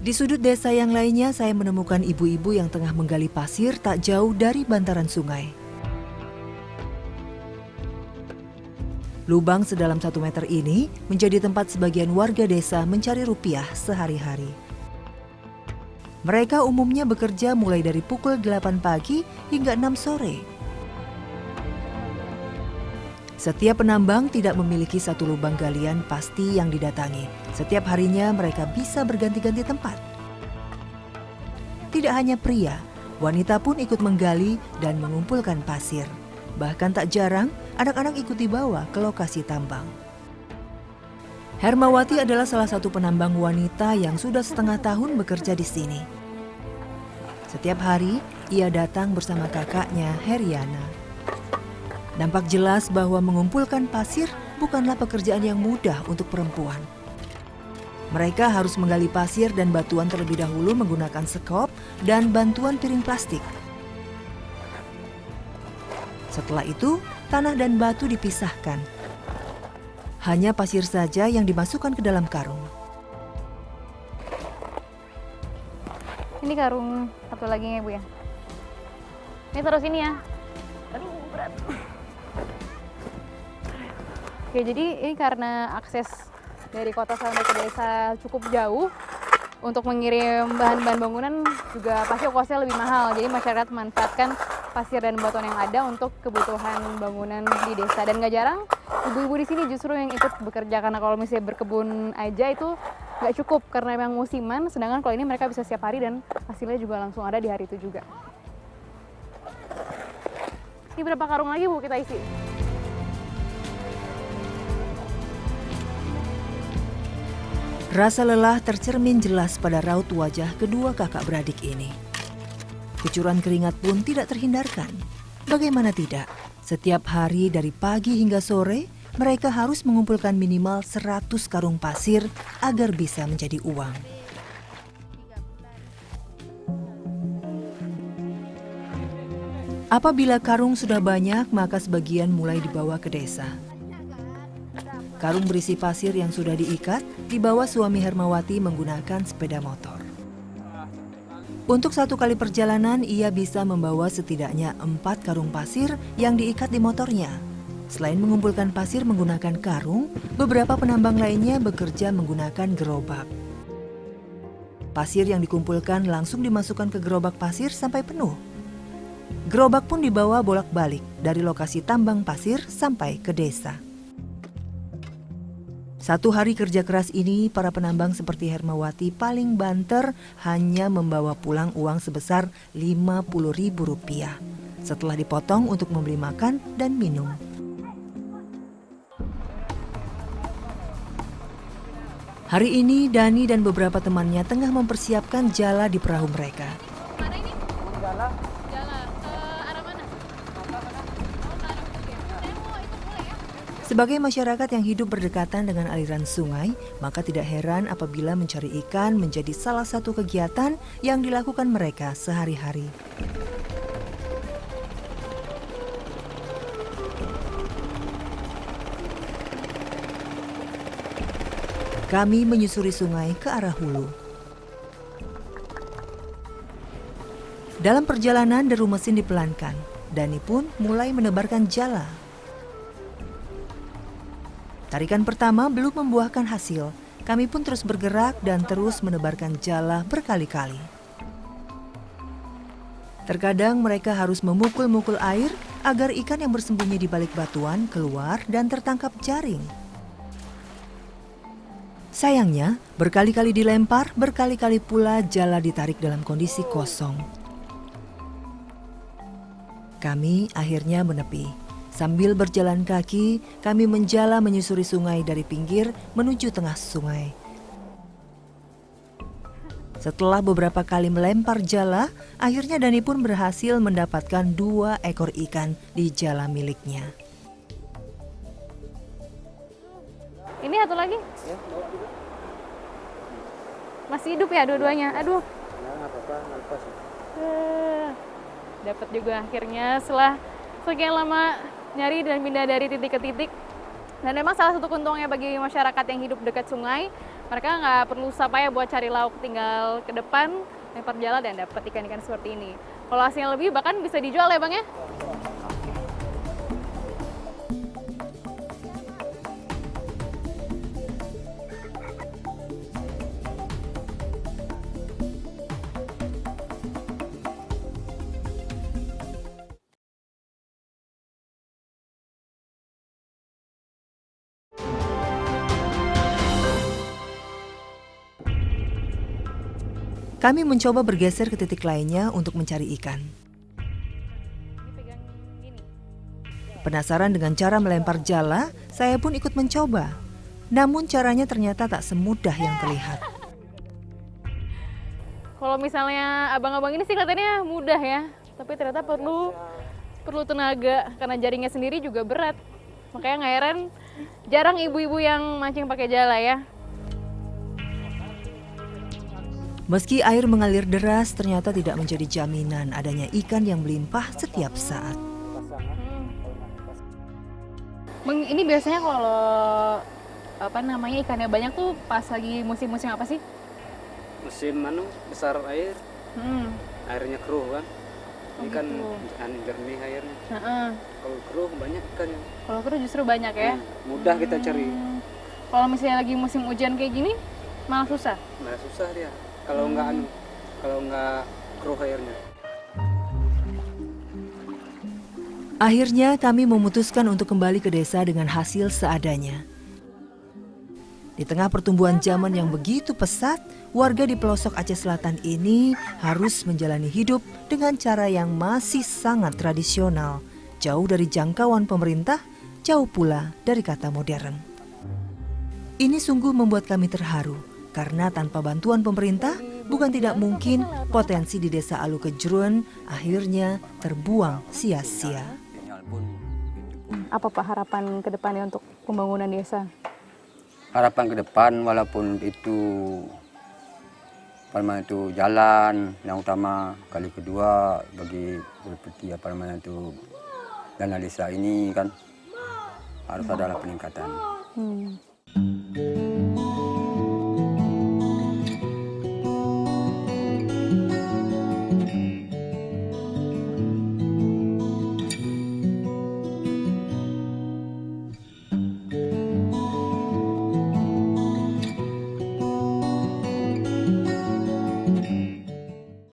Di sudut desa yang lainnya, saya menemukan ibu-ibu yang tengah menggali pasir tak jauh dari bantaran sungai. Lubang sedalam 1 meter ini menjadi tempat sebagian warga desa mencari rupiah sehari-hari. Mereka umumnya bekerja mulai dari pukul 8 pagi hingga 6 sore. Setiap penambang tidak memiliki satu lubang galian pasti yang didatangi. Setiap harinya mereka bisa berganti-ganti tempat. Tidak hanya pria, wanita pun ikut menggali dan mengumpulkan pasir. Bahkan tak jarang, anak-anak ikut dibawa ke lokasi tambang. Hermawati adalah salah satu penambang wanita yang sudah setengah tahun bekerja di sini. Setiap hari, ia datang bersama kakaknya, Heriana. Nampak jelas bahwa mengumpulkan pasir bukanlah pekerjaan yang mudah untuk perempuan. Mereka harus menggali pasir dan batuan terlebih dahulu menggunakan sekop dan bantuan piring plastik. Setelah itu, tanah dan batu dipisahkan. Hanya pasir saja yang dimasukkan ke dalam karung. Ini karung satu lagi ya, Bu ya. Ini taruh sini ya. Aduh, berat. Oke, jadi ini karena akses dari kota sampai ke desa cukup jauh, untuk mengirim bahan-bahan bangunan juga pasti ongkosnya lebih mahal. Jadi masyarakat memanfaatkan pasir dan batuan yang ada untuk kebutuhan bangunan di desa. Dan gak jarang ibu-ibu di sini justru yang ikut bekerja, karena kalau misalnya berkebun aja itu nggak cukup karena memang musiman. Sedangkan kalau ini mereka bisa setiap hari dan hasilnya juga langsung ada di hari itu juga. Ini berapa karung lagi, Bu, kita isi? Rasa lelah tercermin jelas pada raut wajah kedua kakak beradik ini. Kecuran keringat pun tidak terhindarkan. Bagaimana tidak, setiap hari dari pagi hingga sore, mereka harus mengumpulkan minimal 100 karung pasir agar bisa menjadi uang. Apabila karung sudah banyak, maka sebagian mulai dibawa ke desa. Karung berisi pasir yang sudah diikat dibawa suami Hermawati menggunakan sepeda motor. Untuk 1 kali perjalanan, ia bisa membawa setidaknya 4 karung pasir yang diikat di motornya. Selain mengumpulkan pasir menggunakan karung, beberapa penambang lainnya bekerja menggunakan gerobak. Pasir yang dikumpulkan langsung dimasukkan ke gerobak pasir sampai penuh. Gerobak pun dibawa bolak-balik dari lokasi tambang pasir sampai ke desa. 1 hari kerja keras ini, para penambang seperti Hermawati paling banter hanya membawa pulang uang sebesar Rp50.000 setelah dipotong untuk membeli makan dan minum. Hari ini Dani dan beberapa temannya tengah mempersiapkan jala di perahu mereka. Mana ini? Jala. Jala. Arah mana? Sebagai masyarakat yang hidup berdekatan dengan aliran sungai, maka tidak heran apabila mencari ikan menjadi salah satu kegiatan yang dilakukan mereka sehari-hari. Kami menyusuri sungai ke arah hulu. Dalam perjalanan, deru mesin dipelankan. Dani pun mulai menebarkan jala. Tarikan pertama belum membuahkan hasil. Kami pun terus bergerak dan terus menebarkan jala berkali-kali. Terkadang mereka harus memukul-mukul air agar ikan yang bersembunyi di balik batuan keluar dan tertangkap jaring. Sayangnya, berkali-kali dilempar, berkali-kali pula jala ditarik dalam kondisi kosong. Kami akhirnya menepi. Sambil berjalan kaki, kami menjala menyusuri sungai dari pinggir menuju tengah sungai. Setelah beberapa kali melempar jala, akhirnya Dani pun berhasil mendapatkan 2 ekor ikan di jala miliknya. Ini satu lagi? Masih hidup ya dua-duanya? Aduh. Dapat juga akhirnya setelah sekian lama nyari dan pindah dari titik ke titik. Dan memang salah satu keuntungnya bagi masyarakat yang hidup dekat sungai, Mereka nggak perlu susah payah buat cari lauk, tinggal ke depan, lempar jala dan dapat ikan-ikan seperti ini. Kalau hasilnya lebih bahkan bisa dijual ya Bang ya? Kami mencoba bergeser ke titik lainnya untuk mencari ikan. Ini pegang gini. Penasaran dengan cara melempar jala, saya pun ikut mencoba. Namun caranya ternyata tak semudah yang terlihat. Kalau misalnya abang-abang ini sih kelihatannya mudah ya, tapi ternyata perlu tenaga karena jaringnya sendiri juga berat. Makanya nggak heran jarang ibu-ibu yang mancing pakai jala ya. Meski air mengalir deras, ternyata tidak menjadi jaminan adanya ikan yang melimpah setiap saat. Bang, ini biasanya kalau ikannya banyak tuh pas lagi musim-musim apa sih? Musim besar air, airnya keruh kan. Ini kan jernih airnya. Kalau keruh banyak ikannya. Kalau keruh justru banyak ya. Mudah kita cari. Kalau misalnya lagi musim hujan kayak gini, malah susah. Malah susah dia. Kalau nggak keruh airnya. Akhirnya kami memutuskan untuk kembali ke desa dengan hasil seadanya. Di tengah pertumbuhan zaman yang begitu pesat, warga di pelosok Aceh Selatan ini harus menjalani hidup dengan cara yang masih sangat tradisional, jauh dari jangkauan pemerintah, jauh pula dari kata modern. Ini sungguh membuat kami terharu, karena tanpa bantuan pemerintah, bukan tidak mungkin potensi di desa Alu Kejrun akhirnya terbuang sia-sia. Apa Pak harapan ke depannya untuk pembangunan desa? Harapan ke depan walaupun itu jalan yang utama, kali kedua bagi seperti dana desa ini kan harus adalah peningkatan.